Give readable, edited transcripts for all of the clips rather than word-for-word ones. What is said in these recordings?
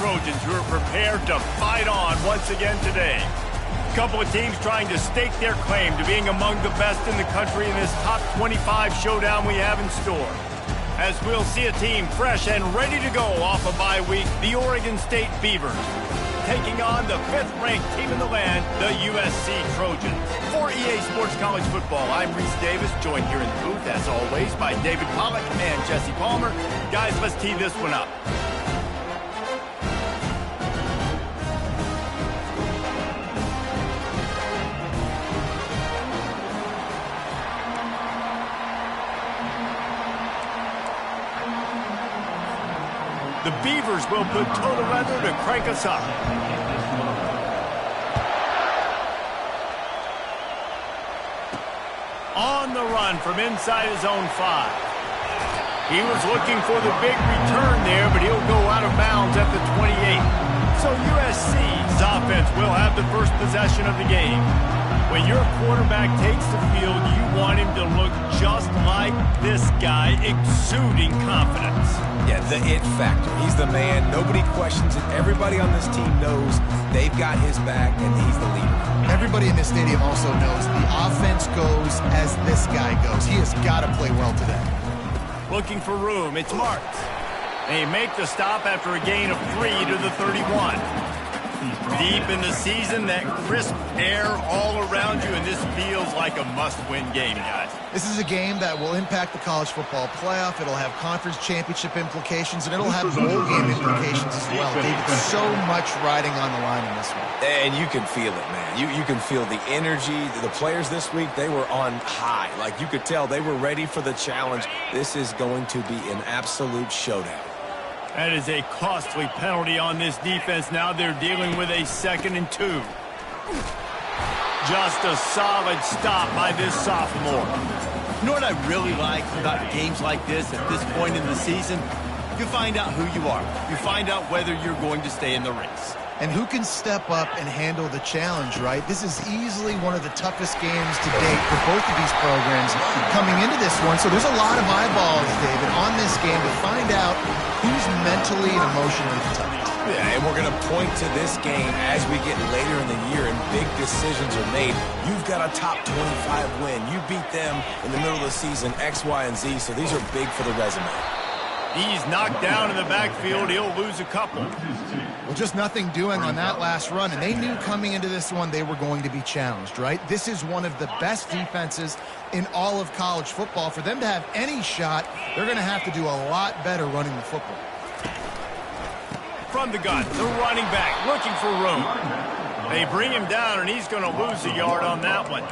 Trojans who are prepared to fight on once again today. A couple of teams trying to stake their claim to being among the best in the country in this top 25 showdown we have in store. As we'll see a team fresh and ready to go off a bye week, the Oregon State Beavers, taking on the 5th-ranked team in the land, the USC Trojans. For EA Sports College Football, I'm Reese Davis, joined here in the booth, as always, by David Pollack and Jesse Palmer. Guys, let's tee this one up. The Beavers will put total weather to crank us up. On the run from inside his own 5. He was looking for the big return there, but he'll go out of bounds at the 28. So USC's offense will have the first possession of the game. When your quarterback takes the field, you want him to look just like this guy, exuding confidence. Yeah, the it factor. He's the man. Nobody questions it. Everybody on this team knows they've got his back, and he's the leader. Everybody in this stadium also knows the offense goes as this guy goes. He has got to play well today. Looking for room. It's marked. They make the stop after a gain of 3 to the 31. Deep in the season, that crisp air all around you, and this feels like a must-win game, guys. This is a game that will impact the college football playoff. It'll have conference championship implications, and it'll have bowl game implications as well. David, so much riding on the line in this one. And you can feel it, man. You can feel the energy. The players this week, they were on high. Like, you could tell they were ready for the challenge. This is going to be an absolute showdown. That is a costly penalty on this defense. Now they're dealing with a 2nd and 2. Just a solid stop by this sophomore. You know what I really like about games like this at this point in the season? You find out who you are. You find out whether you're going to stay in the race. And who can step up and handle the challenge, right? This is easily one of the toughest games to date for both of these programs coming into this one. So there's a lot of eyeballs, David, on this game to find out who's mentally and emotionally the toughest. Yeah, and we're going to point to this game as we get later in the year and big decisions are made. You've got a top 25 win. You beat them in the middle of the season, X, Y, and Z, so these are big for the resume. He's knocked down in the backfield. He'll lose a couple. Well, just nothing doing on that last run, and they knew coming into this one they were going to be challenged, right? This is one of the best defenses in all of college football. For them to have any shot, they're going to have to do a lot better running the football. From the gun, the running back looking for room. They bring him down, and he's going to lose a yard on that one.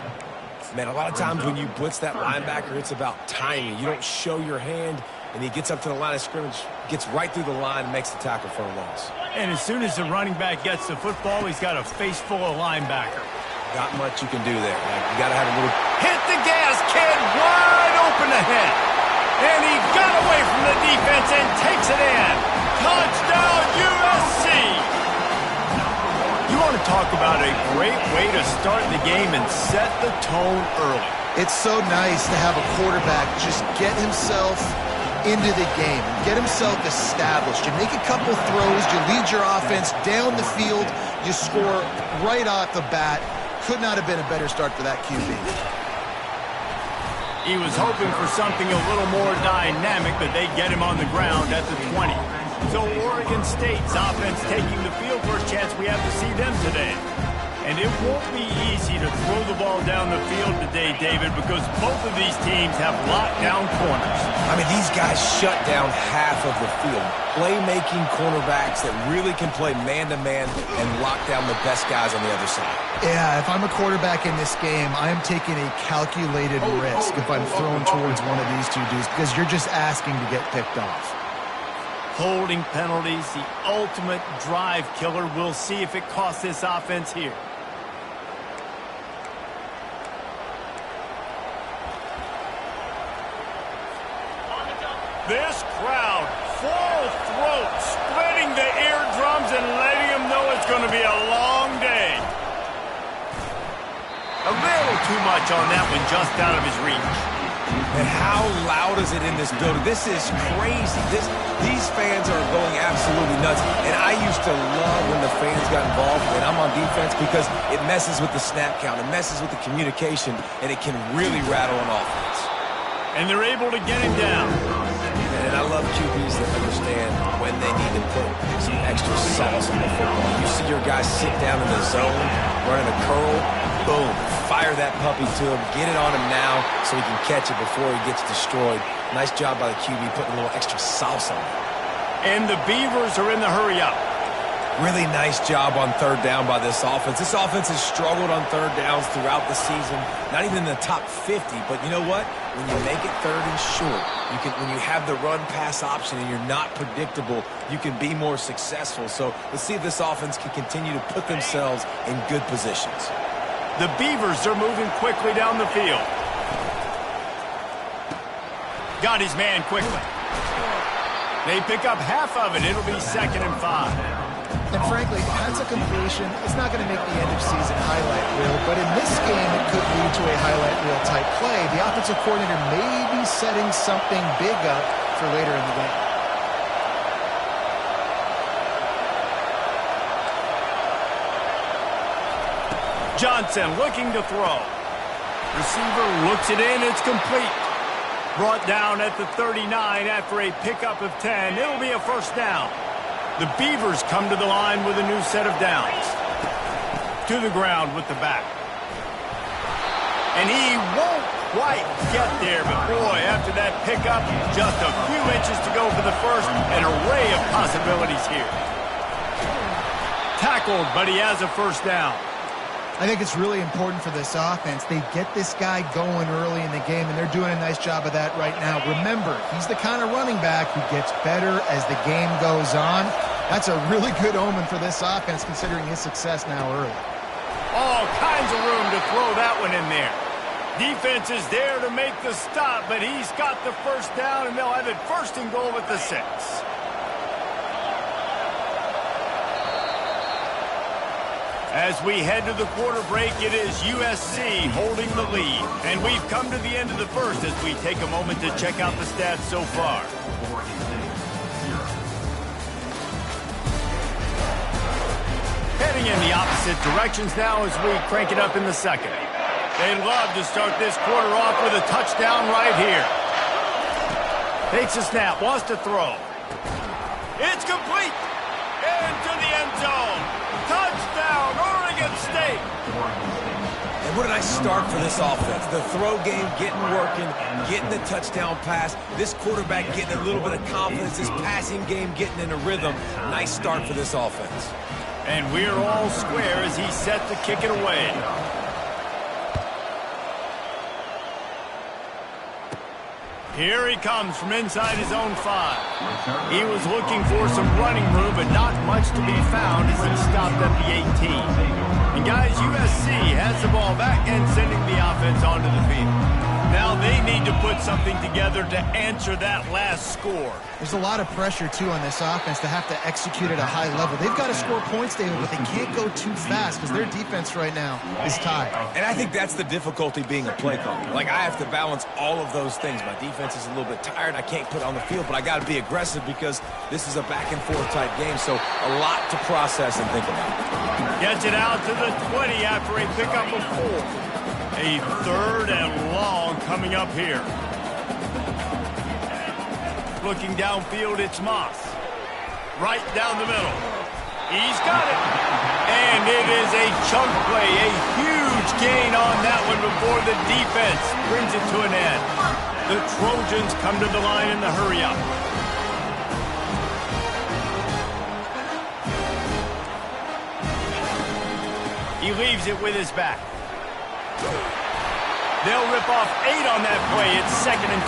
Man, a lot of times when you blitz that linebacker, it's about timing. You don't show your hand, and he gets up to the line of scrimmage, gets right through the line, and makes the tackle for a loss. And as soon as the running back gets the football, he's got a face full of linebacker. Not much you can do there. You got to have a little... Hit the gas, kid, wide open ahead. And he got away from the defense and takes it in. Touchdown, USC! You want to talk about a great way to start the game and set the tone early. It's so nice to have a quarterback just get himself into the game and get himself established. You make a couple throws, you lead your offense down the field, you score right off the bat. Could not have been a better start for that QB. He was hoping for something a little more dynamic, but they get him on the ground at the 20. So Oregon State's offense taking the field. First chance we have to see them today. And it won't be easy to throw the ball down the field today, David, because both of these teams have lockdown corners. I mean, these guys shut down half of the field. Playmaking cornerbacks that really can play man-to-man and lock down the best guys on the other side. Yeah, if I'm a quarterback in this game, I am taking a calculated risk if I'm thrown towards one of these two dudes because you're just asking to get picked off. Holding penalties, the ultimate drive killer. We'll see if it costs this offense here. This crowd, full throat, splitting the eardrums and letting them know it's going to be a long day. A little too much on that one, just out of his reach. And how loud is it in this building? This is crazy. These fans are going absolutely nuts. And I used used to love when the fans got involved, and I'm on defense because it messes with the snap count, it messes with the communication, and it can really rattle an offense. And they're able to get him down. And I love QBs that understand when they need to put some extra sauce on the football. You see your guys sit down in the zone, running a curl, boom, fire that puppy to him, get it on him now so he can catch it before he gets destroyed. Nice job by the QB putting a little extra sauce on it. And the Beavers are in the hurry-up. Really nice job on third down by this offense. This offense has struggled on third downs throughout the season. Not even in the top 50, but you know what? When you make it third and short, when you have the run-pass option and you're not predictable, you can be more successful. So let's see if this offense can continue to put themselves in good positions. The Beavers are moving quickly down the field. Got his man quickly. They pick up half of it. It'll be 2nd and 5. And frankly, that's a completion. It's not going to make the end-of-season highlight reel, but in this game, it could lead to a highlight reel type play. The offensive coordinator may be setting something big up for later in the game. Johnson looking to throw. Receiver looks it in. It's complete. Brought down at the 39 after a pickup of 10. It'll be a first down. The Beavers come to the line with a new set of downs. To the ground with the back. And he won't quite get there, but boy, after that pickup, just a few inches to go for the first. An array of possibilities here. Tackled, but he has a first down. I think it's really important for this offense. They get this guy going early in the game, and they're doing a nice job of that right now. Remember, he's the kind of running back who gets better as the game goes on. That's a really good omen for this offense, considering his success now early. All kinds of room to throw that one in there. Defense is there to make the stop, but he's got the first down, and they'll have it 1st and goal at the 6. As we head to the quarter break, it is USC holding the lead. And we've come to the end of the first as we take a moment to check out the stats so far. Heading in the opposite directions now as we crank it up in the second. They love to start this quarter off with a touchdown right here. Takes a snap, wants to throw. It's complete. Into the end zone. Touchdown, Oregon State. And what a nice start for this offense. The throw game getting working, getting the touchdown pass. This quarterback getting a little bit of confidence. This passing game getting in a rhythm. Nice start for this offense. And we're all square as he's set to kick it away. Here he comes from inside his own 5. He was looking for some running room, but not much to be found as he stopped at the 18. And guys, USC has the ball back and sending the offense onto the field. Now they need to put something together to answer that last score. There's a lot of pressure, too, on this offense to have to execute at a high level. They've got to score points, David, but they can't go too fast because their defense right now is tired. And I think that's the difficulty being a play caller. Like, I have to balance all of those things. My defense is a little bit tired. I can't put it on the field, but I got to be aggressive because this is a back-and-forth type game, so a lot to process and think about. Gets it out to the 20 after a pickup of 4. A 3rd and long coming up here. Looking downfield, it's Moss. Right down the middle. He's got it. And it is a chunk play. A huge gain on that one before the defense brings it to an end. The Trojans come to the line in the hurry-up. He leaves it with his back. They'll rip off 8 on that play. It's 2nd and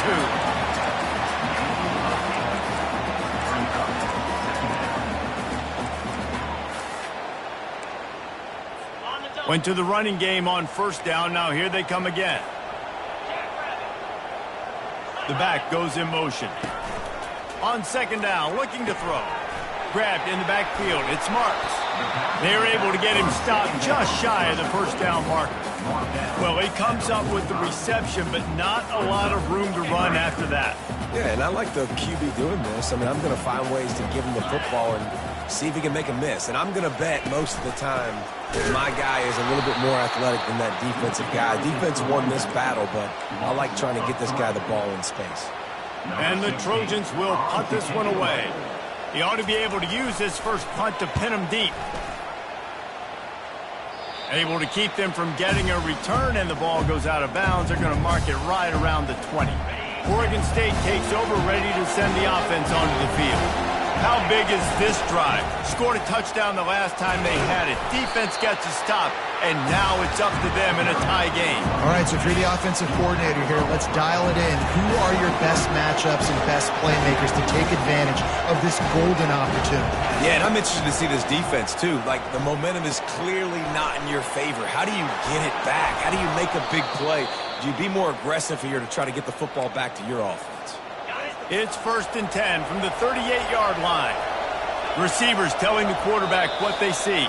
2. Went to the running game on 1st down. Now here they come again. The back goes in motion. On 2nd down, looking to throw. Grabbed in the backfield. It's Marks. They're able to get him stopped just shy of the 1st down marker. Well, he comes up with the reception, but not a lot of room to run after that. Yeah, and I like the QB doing this. I mean, I'm going to find ways to give him the football and see if he can make a miss. And I'm going to bet most of the time that my guy is a little bit more athletic than that defensive guy. Defense won this battle, but I like trying to get this guy the ball in space. And the Trojans will punt this one away. He ought to be able to use this first punt to pin him deep. Able to keep them from getting a return, and the ball goes out of bounds. They're going to mark it right around the 20. Oregon State takes over, ready to send the offense onto the field. How big is this drive? Scored a touchdown the last time they had it. Defense gets a stop, and now it's up to them in a tie game. All right, so if you're the offensive coordinator here, let's dial it in. Who are your best matchups and best playmakers to take advantage of this golden opportunity? Yeah, and I'm interested to see this defense, too. Like, the momentum is clearly not in your favor. How do you get it back? How do you make a big play? Do you be more aggressive here to try to get the football back to your offense? It's 1st and 10 from the 38-yard line. Receivers telling the quarterback what they see.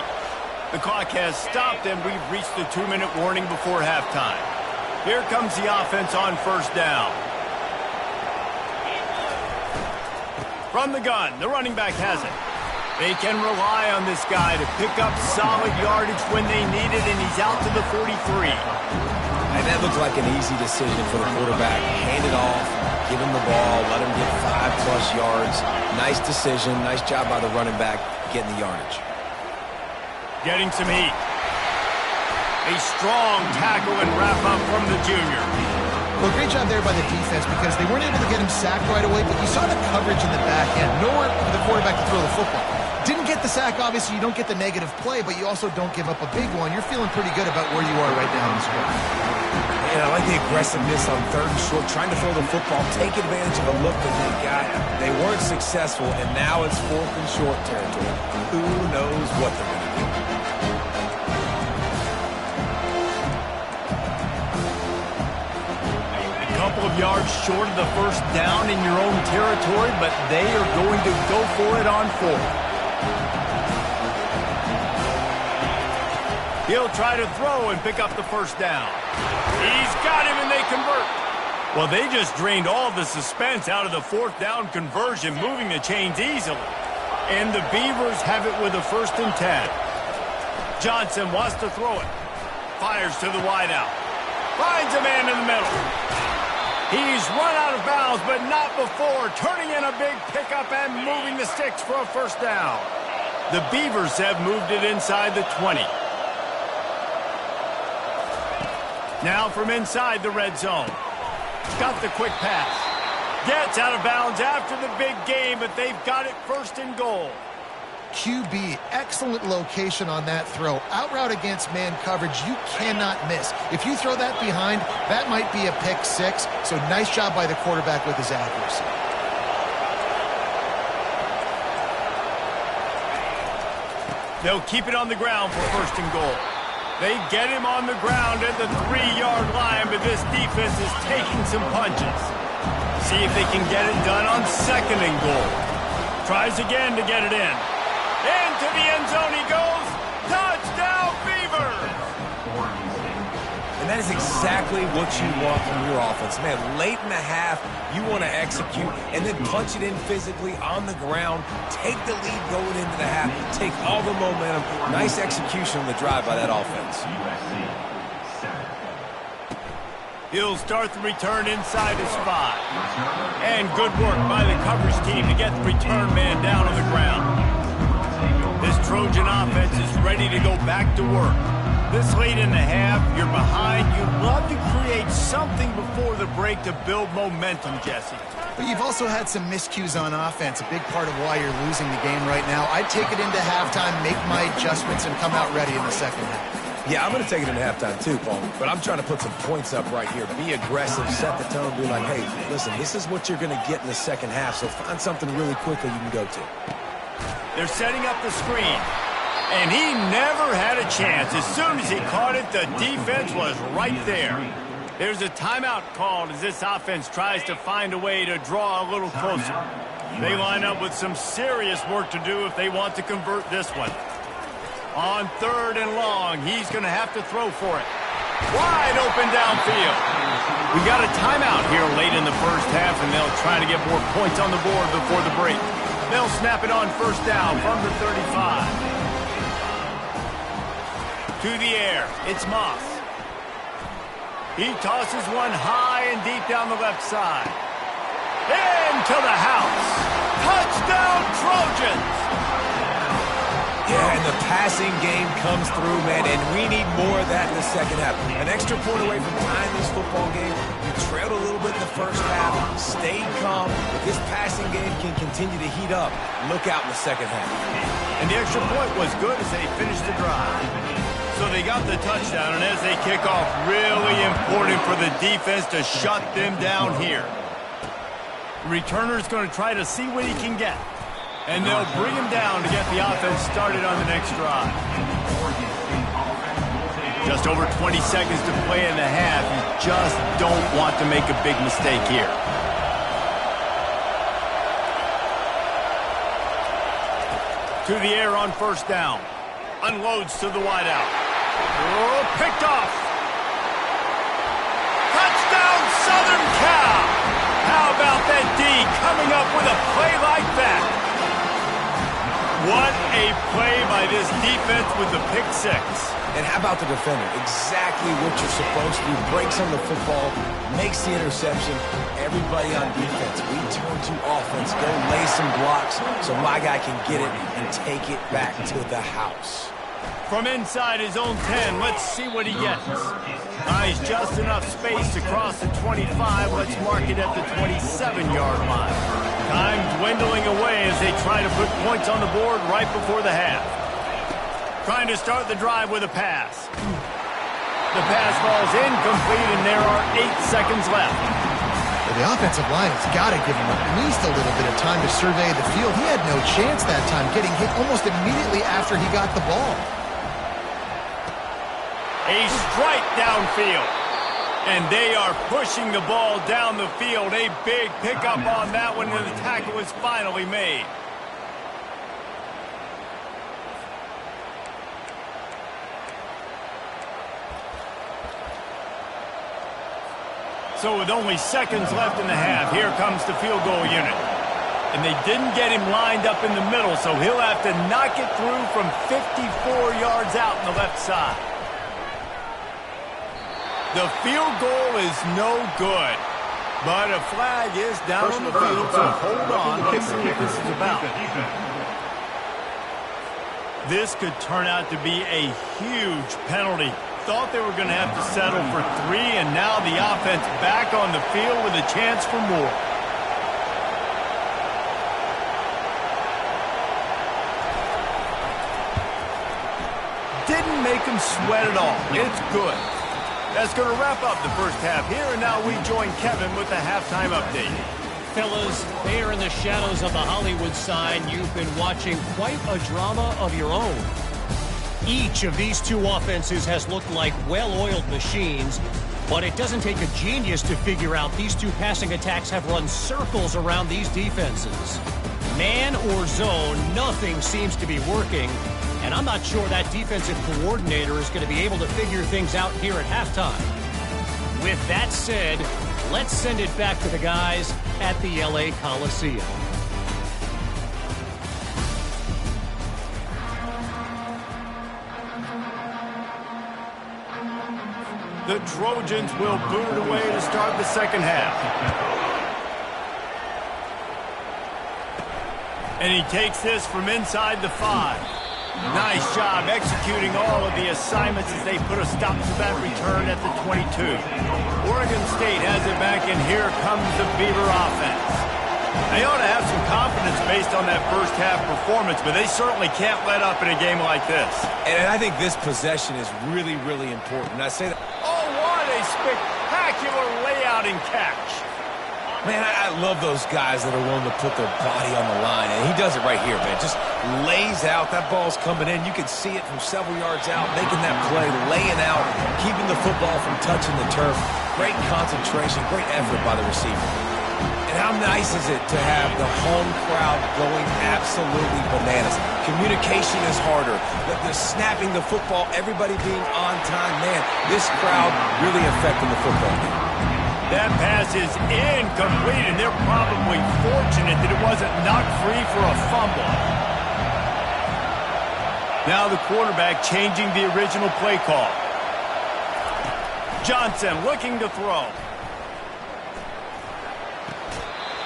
The clock has stopped, and we've reached the 2-minute warning before halftime. Here comes the offense on 1st down. From the gun, the running back has it. They can rely on this guy to pick up solid yardage when they need it, and he's out to the 43. And that looked like an easy decision for the quarterback. Hand it off, give him the ball, let him get 5+ yards. Nice decision, nice job by the running back getting the yardage. Getting some heat. A strong tackle and wrap up from the junior. Well, great job there by the defense because they weren't able to get him sacked right away, but you saw the coverage in the back end. Nowhere for the quarterback to throw the football. Didn't get the sack, obviously. You don't get the negative play, but you also don't give up a big one. You're feeling pretty good about where you are right now in this game. And I like the aggressiveness on 3rd and short, trying to throw the football, take advantage of a look that they got. They weren't successful, and now it's 4th and short territory. Who knows what they're going to do? Couple of yards short of the 1st down in your own territory, but they are going to go for it on 4th. He'll try to throw and pick up the 1st down. He's got him, and they convert. Well, they just drained all the suspense out of the 4th down conversion, moving the chains easily. And the Beavers have it with a 1st and 10. Johnson wants to throw it. Fires to the wideout. Finds a man in the middle. He's run out of bounds, but not before turning in a big pickup and moving the sticks for a 1st down. The Beavers have moved it inside the 20. Now from inside the red zone. Got the quick pass. Gets out of bounds after the big game, but they've got it 1st and goal. QB, excellent location on that throw. Out route against man coverage, you cannot miss. If you throw that behind, that might be a pick 6. So nice job by the quarterback with his accuracy. They'll keep it on the ground for 1st and goal. They get him on the ground at the 3-yard line, but this defense is taking some punches. See if they can get it done on 2nd and goal. Tries again to get it in. Into the end zone he goes. Touchdown, Beavers! And that is exactly what you want from your offense. Man, late in the half, you want to execute and then punch it in physically on the ground. Take the lead going into the half. Take all the momentum. Nice execution on the drive by that offense. He'll start the return inside his 5. And good work by the coverage team to get the return man down on the ground. This Trojan offense is ready to go back to work. This late in the half, you're behind. You'd love to create something before the break to build momentum, Jesse. But you've also had some miscues on offense, a big part of why you're losing the game right now. I'd take it into halftime, make my adjustments, and come out ready in the 2nd half. Yeah, I'm going to take it into halftime too, Paul. But I'm trying to put some points up right here. Be aggressive, set the tone, be like, hey, listen, this is what you're going to get in the 2nd half, so find something really quickly you can go to. They're setting up the screen. And he never had a chance. As soon as he caught it, the defense was right there. There's a timeout called as this offense tries to find a way to draw a little closer. They line up with some serious work to do if they want to convert this one. On 3rd and long, he's going to have to throw for it. Wide open downfield. We got a timeout here late in the 1st half, and they'll try to get more points on the board before the break. They'll snap it on first down from the 35. To the air, it's Moss. He tosses one high and deep down the left side. Into the house. Touchdown, Trojans! Yeah, and the passing game comes through, man, and we need more of that in the second half. An extra point away from tying this football game. We trailed a little bit in the first half, stayed calm. If this passing game can continue to heat up, look out in the second half. And the extra point was good as they finished the drive. So they got the touchdown, and as they kick off, really important for the defense to shut them down here. The returner's going to try to see what he can get. And they'll bring him down to get the offense started on the next drive. Just over 20 seconds to play in the half. You just don't want to make a big mistake here. To the air on first down. Unloads to the wideout. Oh, picked off. Touchdown, Southern Cal. How about that D coming up with a play like that? What a play by this defense with the pick six. And how about the defender? Exactly what you're supposed to do. Breaks on the football, makes the interception. Everybody on defense, we turn to offense. Go lay some blocks so my guy can get it and take it back to the house. From inside his own 10, let's see what he gets. Nice, just enough space to cross the 25. Let's mark it at the 27-yard line. Time dwindling away as they try to put points on the board right before the half. Trying to start the drive with a pass. The pass falls incomplete, and there are 8 seconds left. Well, the offensive line has got to give him at least a little bit of time to survey the field. He had no chance that time, getting hit almost immediately after he got the ball. A strike downfield. And they are pushing the ball down the field. A big pickup on that one, and the tackle is finally made. So with only seconds left in the half, here comes the field goal unit. And they didn't get him lined up in the middle, so he'll have to knock it through from 54 yards out on the left side. The field goal is no good, but a flag is down on the field, so hold on. Let's see what this is about. This could turn out to be a huge penalty. Thought they were going to have to settle for 3, and now the offense back on the field with a chance for more. Didn't make him sweat at all. It's good. That's going to wrap up the first half here, and now we join Kevin with the halftime update. Fellas, there in the shadows of the Hollywood sign, you've been watching quite a drama of your own. Each of these two offenses has looked like well-oiled machines, but it doesn't take a genius to figure out these two passing attacks have run circles around these defenses. Man or zone, nothing seems to be working. And I'm not sure that defensive coordinator is going to be able to figure things out here at halftime. With that said, let's send it back to the guys at the LA Coliseum. The Trojans will boot it away to start the second half. And he takes this from inside the 5. Nice job executing all of the assignments as they put a stop to that return at the 22. Oregon State has it back, and here comes the Beaver offense. They ought to have some confidence based on that first half performance, but they certainly can't let up in a game like this. And I think this possession is really, really important. I say that. Oh, what a spectacular layout and catch. Man, I love those guys that are willing to put their body on the line, and he does it right here, man. Just lays out. That ball's coming in. You can see it from several yards out, making that play, laying out, keeping the football from touching the turf. Great concentration, great effort by the receiver. And how nice is it to have the home crowd going absolutely bananas? Communication is harder. The snapping the football, everybody being on time. Man, this crowd really affecting the football game. That pass is incomplete, and they're probably fortunate that it wasn't knocked free for a fumble. Now the quarterback changing the original play call. Johnson looking to throw.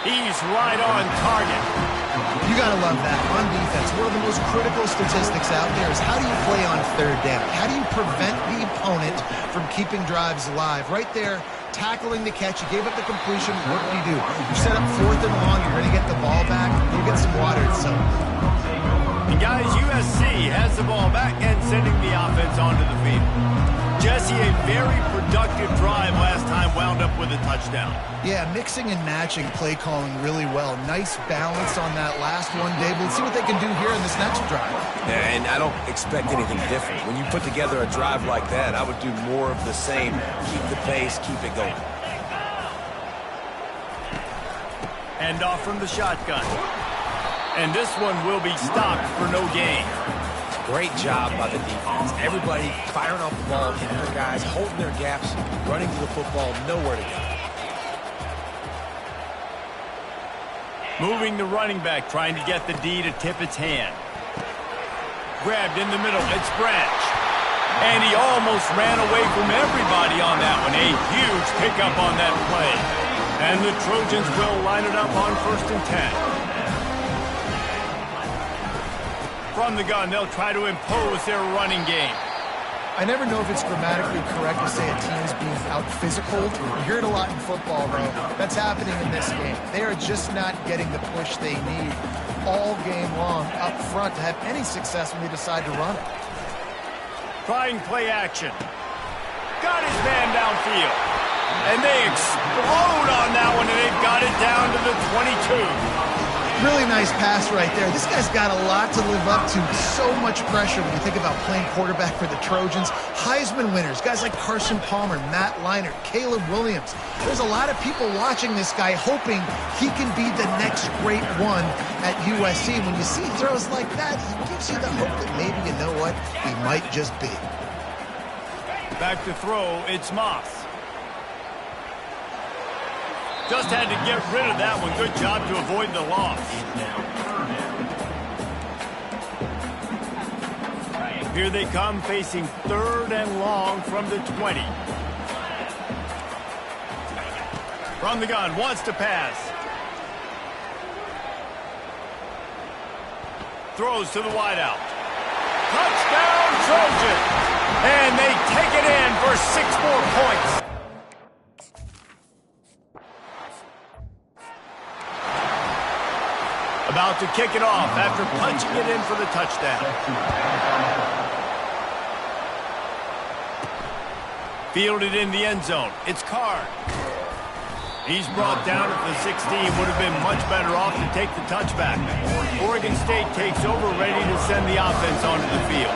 He's right on target. You got to love that. On defense, one of the most critical statistics out there is how do you play on third down? How do you prevent the opponent from keeping drives alive? Right there, tackling the catch. You gave up the completion. What do? You set up 4th and long. You're going to get the ball back. You'll get some water at some. And guys, USC has the ball back and sending the offense onto the field. Jesse, a very productive drive last time, wound up with a touchdown. Yeah, mixing and matching play calling really well. Nice balance on that last one, Dave. Let's see what they can do here in this next drive. Yeah, and I don't expect anything different. When you put together a drive like that, I would do more of the same. Keep the pace, keep it going. Hand off from the shotgun. And this one will be stopped for no gain. Great job by the defense. Everybody firing off the ball, hitting their guys, holding their gaps, running to the football, nowhere to go. Moving the running back, trying to get the D to tip its hand. Grabbed in the middle, it's Branch. And he almost ran away from everybody on that one. A huge pickup on that play. And the Trojans will line it up on 1st and 10. From the gun, they'll try to impose their running game. I never know if it's grammatically correct to say a team's being out-physical. You hear it a lot in football, though. That's happening in this game. They are just not getting the push they need all game long up front to have any success when they decide to run it. Trying play action. Got his man downfield. And they explode on that one, and they've got it down to the 22. Really nice pass right there. This guy's got a lot to live up to. So much pressure when you think about playing quarterback for the Trojans. Heisman winners, guys like Carson Palmer, Matt Leinart, Caleb Williams. There's a lot of people watching this guy hoping he can be the next great one at USC. When you see throws like that, he gives you the hope that maybe, you know what, he might just be. Back to throw, it's Moss. Just had to get rid of that one. Good job to avoid the loss. Here they come, facing 3rd and long from the 20. From the gun, wants to pass. Throws to the wideout. Touchdown, Trojan! And they take it in for 6 more points. About to kick it off after punching it in for the touchdown. Fielded in the end zone. It's Card. He's brought down at the 16. Would have been much better off to take the touchback. Oregon State takes over, ready to send the offense onto the field.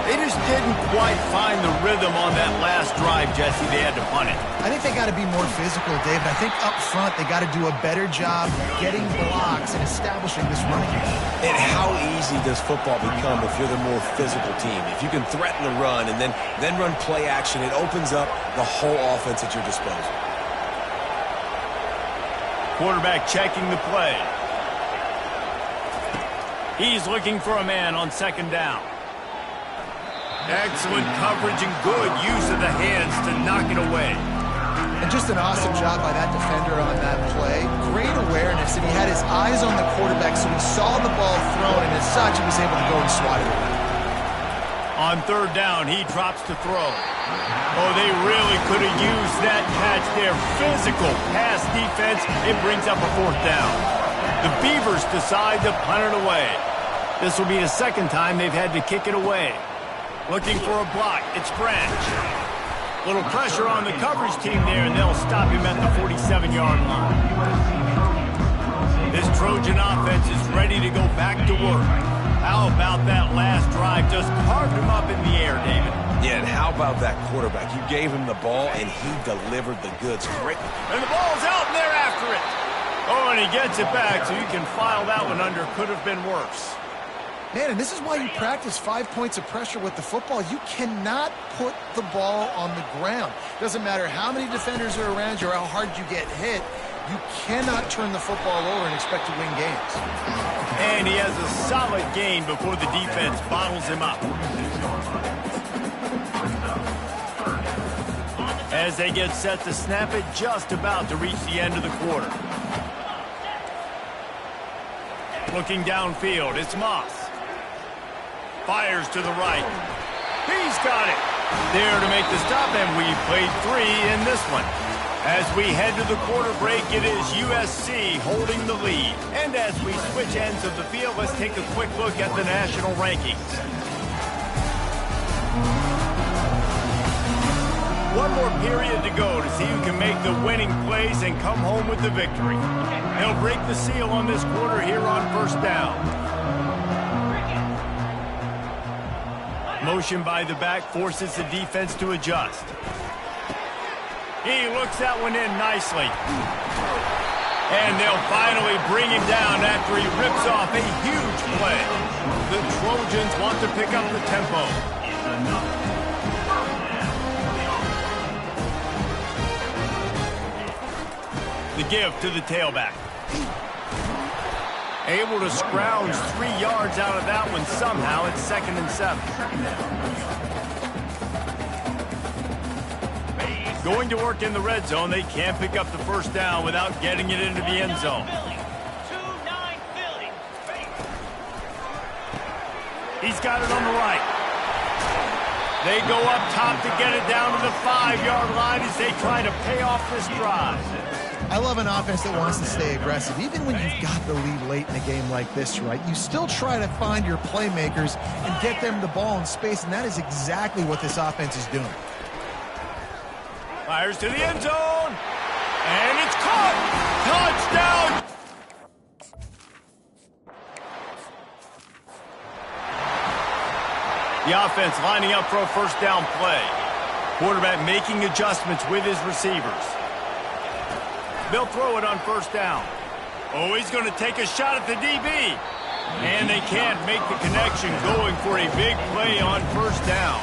They just didn't quite find the rhythm on that last drive, Jesse. They had to punt it. I think they got to be more physical, Dave. I think up front they got to do a better job getting blocks and establishing this running game. And how easy does football become if you're the more physical team? If you can threaten the run and then run play action, it opens up the whole offense at your disposal. Quarterback checking the play. He's looking for a man on 2nd down. Excellent coverage and good use of the hands to knock it away. And just an awesome job by that defender on that play. Great awareness, and he had his eyes on the quarterback, so he saw the ball thrown, and as such, he was able to go and swat it away. On 3rd down, he drops to throw. Oh, they really could have used that catch there. Physical pass defense. It brings up a 4th down. The Beavers decide to punt it away. This will be the 2nd time they've had to kick it away. Looking for a block. It's Branch. Little pressure on the coverage team there, and they'll stop him at the 47-yard line. This Trojan offense is ready to go back to work. How about that last drive? Just carved him up in the air, David. Yeah, and how about that quarterback? You gave him the ball, and he delivered the goods. Great. And the ball's out, and they're after it. Oh, and he gets it back, so you can file that one under could have been worse. Man, and this is why you practice 5 points of pressure with the football. You cannot put the ball on the ground. Doesn't matter how many defenders are around you or how hard you get hit. You cannot turn the football over and expect to win games. And he has a solid gain before the defense bottles him up. As they get set to snap it, just about to reach the end of the quarter. Looking downfield, it's Moss. Fires to the right. He's got it. There to make the stop, and we've played 3 in this one. As we head to the quarter break, it is USC holding the lead. And as we switch ends of the field, let's take a quick look at the national rankings. One more period to go to see who can make the winning plays and come home with the victory. They'll break the seal on this quarter here on first down. Motion by the back forces the defense to adjust. He looks that one in nicely. And they'll finally bring him down after he rips off a huge play. The Trojans want to pick up the tempo. The give to the tailback. Able to scrounge 3 yards out of that one somehow. It's 2nd and 7. Going to work in the red zone. They can't pick up the first down without getting it into the end zone. He's got it on the right. They go up top to get it down to the 5-yard line as they try to pay off this drive. I love an offense that wants to stay aggressive. Even when you've got the lead late in a game like this, right, you still try to find your playmakers and get them the ball in space, and that is exactly what this offense is doing. Fires to the end zone, and it's caught. Touchdown. The offense lining up for a first down play. Quarterback making adjustments with his receivers. They'll throw it on first down. Oh, he's going to take a shot at the DB. And they can't make the connection, going for a big play on first down.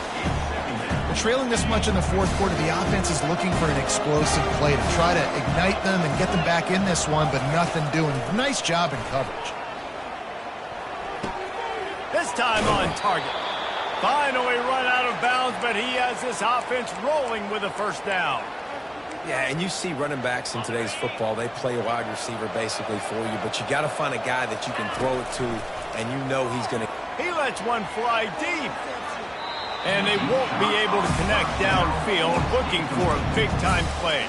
Trailing this much in the fourth quarter, the offense is looking for an explosive play to try to ignite them and get them back in this one, but nothing doing. Nice job in coverage. This time on target. Finally run out of bounds, but he has this offense rolling with a first down. Yeah, and you see running backs in today's football, they play a wide receiver basically for you, but you got to find a guy that you can throw it to, and you know he's going to. He lets one fly deep. And they won't be able to connect downfield, looking for a big-time play.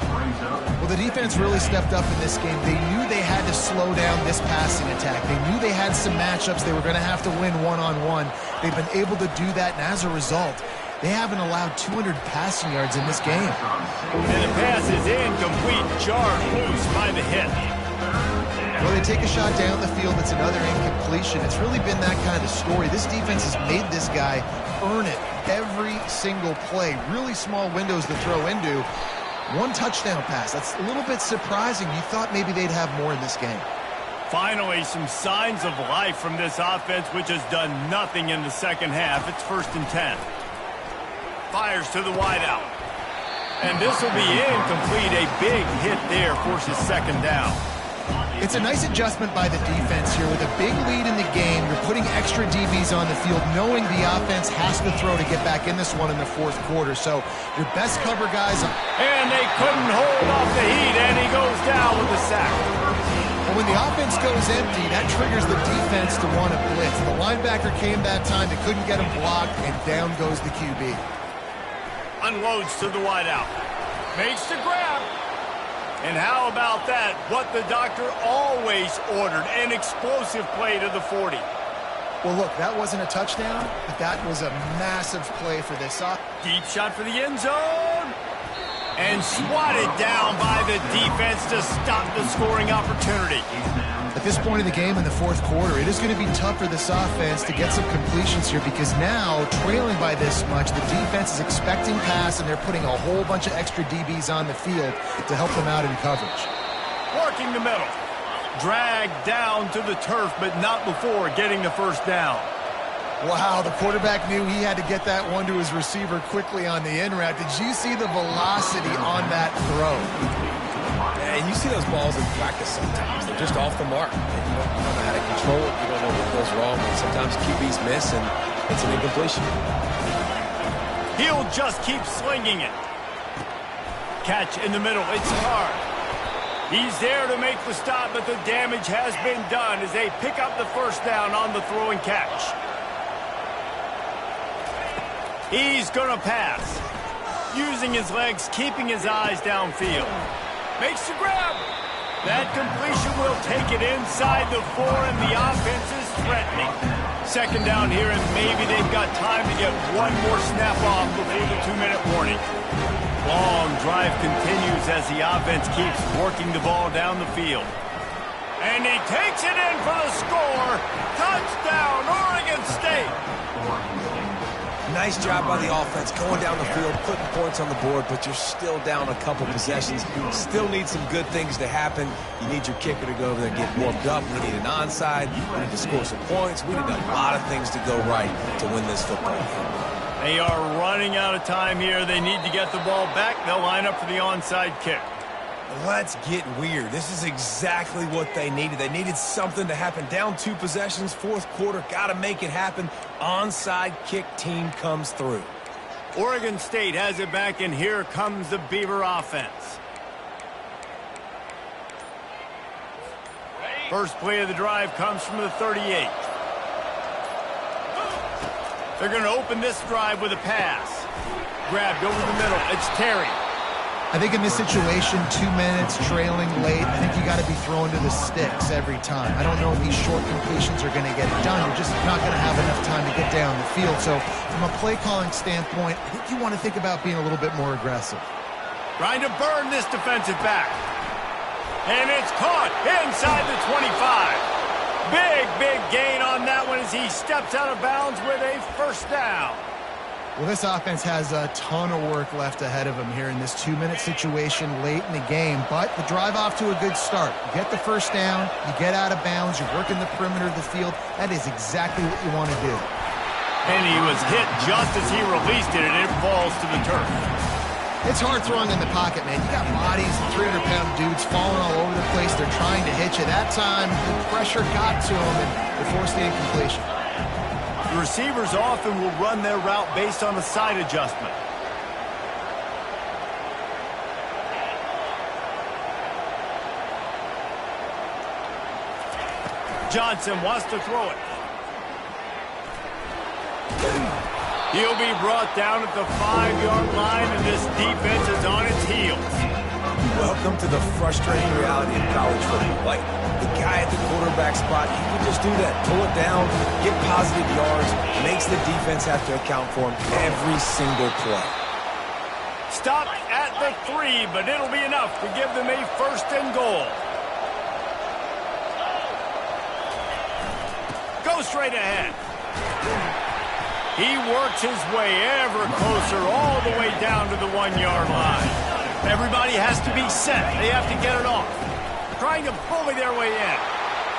Well, the defense really stepped up in this game. They knew they had to slow down this passing attack. They knew they had some matchups they were going to have to win one-on-one. They've been able to do that, and as a result, they haven't allowed 200 passing yards in this game. And the pass is incomplete, jarred loose by the hit. Well, they take a shot down the field. It's another incompletion. It's really been that kind of story. This defense has made this guy earn it every single play. Really small windows to throw into. One touchdown pass. That's a little bit surprising. You thought maybe they'd have more in this game. Finally, some signs of life from this offense, which has done nothing in the second half. It's 1st and 10. Fires to the wideout. And this will be incomplete. A big hit there forces 2nd down. It's a nice adjustment by the defense here. With a big lead in the game, you're putting extra DBs on the field, knowing the offense has to throw to get back in this one in the fourth quarter. So your best cover guys. And they couldn't hold off the heat, and he goes down with a sack. But when the offense goes empty, that triggers the defense to want to blitz. The linebacker came that time. They couldn't get him blocked, and down goes the QB. Unloads to the wideout. Makes the grab. And how about that? What the doctor always ordered, an explosive play to the 40. Well, look, that wasn't a touchdown, but that was a massive play for this. Deep shot for the end zone. And swatted down by the defense to stop the scoring opportunity. At this point in the game in the fourth quarter, it is going to be tough for this offense to get some completions here because now, trailing by this much, the defense is expecting pass, and they're putting a whole bunch of extra DBs on the field to help them out in coverage. Working the middle. Dragged down to the turf, but not before getting the first down. Wow, the quarterback knew he had to get that one to his receiver quickly on the in route. Did you see the velocity on that throw? And you see those balls in practice sometimes. They're just off the mark. And you don't know how to control it. You don't know what goes wrong. And sometimes QBs miss, and it's an incompletion. He'll just keep slinging it. Catch in the middle. It's hard. He's there to make the stop, but the damage has been done as they pick up the first down on the throw and catch. He's going to pass. Using his legs, keeping his eyes downfield. Makes the grab. That completion will take it inside the 4, and the offense is threatening. Second down here, and maybe they've got time to get one more snap off before the 2-minute warning. Long drive continues as the offense keeps working the ball down the field. And he takes it in for the score. Touchdown, Oregon State. Nice job by the offense going down the field, putting points on the board, but you're still down a couple possessions. Still need some good things to happen. You need your kicker to go over there and get warmed up. We need an onside. We need to score some points. We need a lot of things to go right to win this football game. They are running out of time here. They need to get the ball back. They'll line up for the onside kick. Let's get weird. This is exactly what they needed. They needed something to happen. Down 2 possessions, fourth quarter, got to make it happen. Onside kick team comes through. Oregon State has it back, and here comes the Beaver offense. First play of the drive comes from the 38. They're going to open this drive with a pass. Grabbed over the middle. It's Terry. I think in this situation, 2 minutes, trailing late, I think you got to be throwing to the sticks every time. I don't know if these short completions are going to get it done. You're just not going to have enough time to get down the field. So from a play-calling standpoint, I think you want to think about being a little bit more aggressive. Trying to burn this defensive back. And it's caught inside the 25. Big gain on that one as he steps out of bounds with a first down. Well, this offense has a ton of work left ahead of them here in this 2-minute situation late in the game, but the drive off to a good start. You get the first down, you get out of bounds, you're working the perimeter of the field. That is exactly what you want to do. And he was hit just as he released it, and it falls to the turf. It's hard throwing in the pocket, man. You got bodies and 300-pound dudes falling all over the place. They're trying to hit you. That time, the pressure got to them, and they forced the incompletion. The receivers often will run their route based on a side adjustment. Johnson wants to throw it. He'll be brought down at the 5-yard line, and this defense is on its heels. Welcome to the frustrating reality of college football. Like, the guy at the quarterback spot, he can just do that. Pull it down, get positive yards, makes the defense have to account for him every single play. Stop at the 3, but it'll be enough to give them a first and goal. Go straight ahead. He works his way ever closer all the way down to the 1-yard line. Everybody has to be set. They have to get it off. Trying to bully their way in.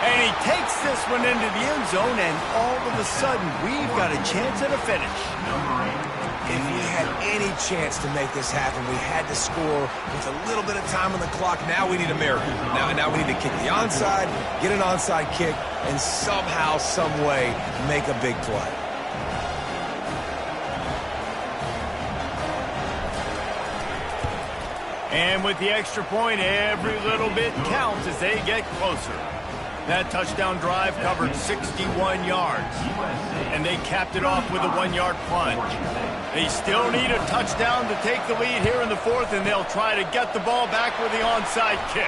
And he takes this one into the end zone, and all of a sudden, we've got a chance at a finish. If we had any chance to make this happen, we had to score with a little bit of time on the clock. Now we need a miracle. Now we need to kick the onside, get an onside kick, and somehow, some way, make a big play. And with the extra point, every little bit counts as they get closer. That touchdown drive covered 61 yards. And they capped it off with a 1-yard plunge. They still need a touchdown to take the lead here in the 4th, and they'll try to get the ball back with the onside kick.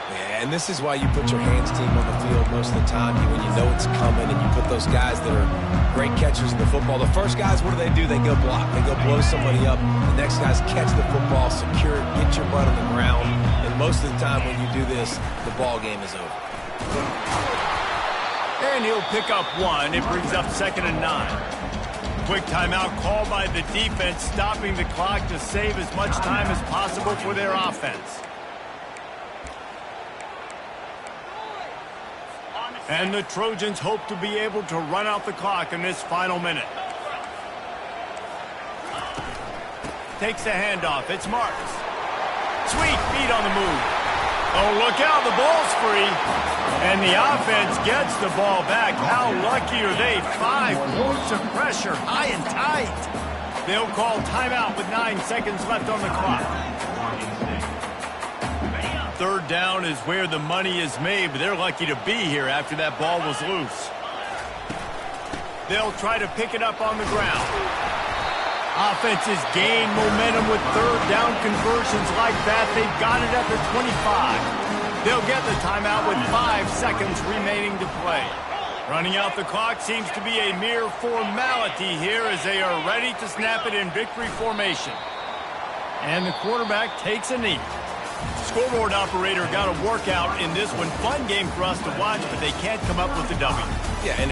Yeah, and this is why you put your hands team on the field most of the time when you know it's coming, and you put those guys that are great catchers in the football. The first guys, what do? They go block. They go blow somebody up. The next guys catch the football, secure it, get your butt on the ground. And most of the time when you do this, the ball game is over. And he'll pick up 1. It brings up 2nd and 9. Quick timeout called by the defense, stopping the clock to save as much time as possible for their offense. And the Trojans hope to be able to run out the clock in this final minute. Takes the handoff. It's Marks. Sweet feet on the move. Oh, look out. The ball's free. And the offense gets the ball back. How lucky are they? 5 points of pressure, high and tight. They'll call timeout with 9 seconds left on the clock. Third down is where the money is made, but they're lucky to be here after that ball was loose. They'll try to pick it up on the ground. Offenses gain momentum with third down conversions like that. They've got it at the 25. They'll get the timeout with 5 seconds remaining to play. Running out the clock seems to be a mere formality here as they are ready to snap it in victory formation. And the quarterback takes a knee. Scoreboard operator got a workout in this one. Fun game for us to watch, but they can't come up with the W. Yeah, and